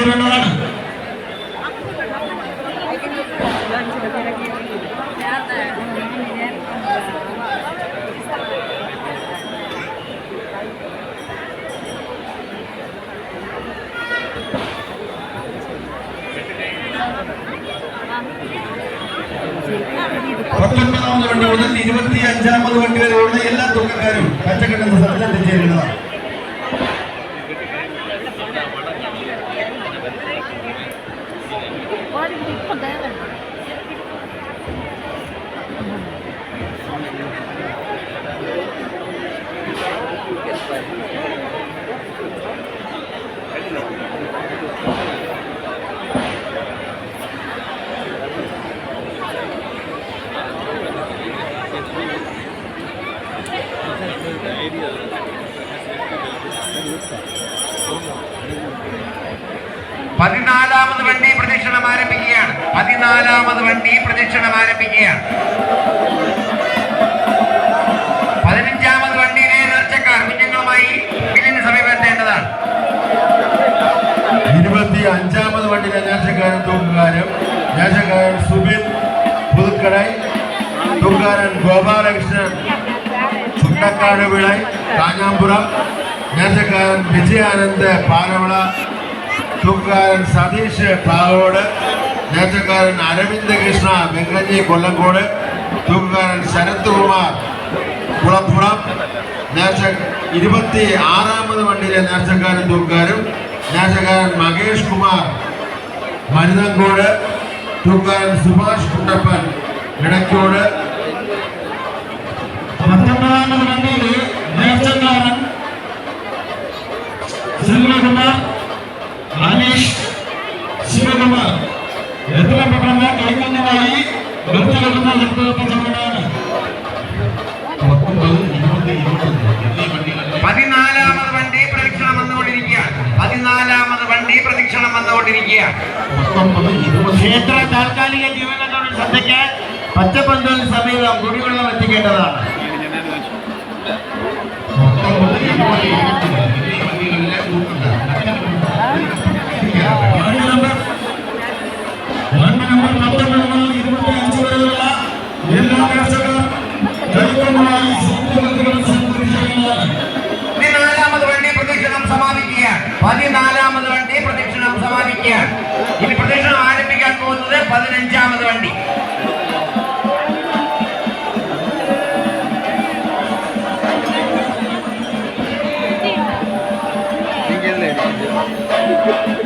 എത്തിച്ചേരേണ്ടതാണ്. പത്തൊൻപതാമത് വണ്ടി മുതൽ 25ാമത് വണ്ടി വരെയുള്ള എല്ലാ തുകക്കാരും കച്ചക്കെട്ടുന്ന സ്ഥലത്ത് എത്തിച്ചേരുന്നതാണ്. പതിനാലാമത് വണ്ടി പ്രദക്ഷിണം ആരംഭിക്കുകയാണ്. 14ാമത് വണ്ടി പ്രദക്ഷിണം ആരംഭിക്കുകയാണ്. 15ാമത് വണ്ടിയിലെ നേർച്ചക്കാർ കുഞ്ഞുങ്ങളുമായി ബില്ലിന് സമീപത്തേണ്ടതാണ്. 25ാമത് വണ്ടിയിലെ നേർച്ചക്കാരൻ തൂക്കുകാരും നേർച്ചക്കാരൻ സുബിൻ പുതുക്കടൈ, തൂക്കുകാരൻ ഗോപാലകൃഷ്ണൻ ചുണ്ടക്കാട് വിളൈ കാഞ്ഞാമ്പുറം, നേർച്ചക്കാരൻ വിജയാനന്ദ് പാലവിള, തൂക്കുകാരൻ സതീഷ് പാവോട്, നേർച്ചക്കാരൻ അരവിന്ദ് കൃഷ്ണ വെങ്കഞ്ഞി കൊല്ലങ്കോട്, തൂക്കുകാരൻ ശരത് കുമാർ കുളപ്പുറം. 26ാമത് വണ്ടിയിലെ നേർച്ചക്കാരൻ തൂക്കുകാരും നേർച്ചക്കാരൻ മകേഷ് കുമാർ മരുതങ്കോട്, തൂക്കുകാരൻ സുഭാഷ് കുട്ടപ്പൻ ഇടയ്ക്കോട്. 19ാമത് വണ്ടിയിൽ നേർച്ചക്കാരൻ സെൽവകുമാർ, അനീഷ്, ശിവകുമാർ എത്രയും പെട്ടെന്ന് കൈകഞ്ഞമായി വൃത്തിയെടുക്കുന്ന സംഘടനയാണ്. 14ാമത് വണ്ടി പ്രദക്ഷിണം വന്നുകൊണ്ടിരിക്കുകയാണ്. 14ാമത് വണ്ടി പ്രദക്ഷിണം വന്നുകൊണ്ടിരിക്കുകയാണ്. ക്ഷേത്ര താൽക്കാലിക ജീവനക്കാരുടെ ശ്രദ്ധയ്ക്ക് പച്ചപ്പന്തലിന് സമീപം കുടിവെള്ളം എത്തിക്കേണ്ടതാണ്. പതിനാലാമത് വണ്ടി പ്രദക്ഷിണം സമാപിക്കുകയാണ്. ഇനി പ്രദക്ഷിണം ആരംഭിക്കാൻ പോകുന്നത് 15ാമത് വണ്ടി. Thank you.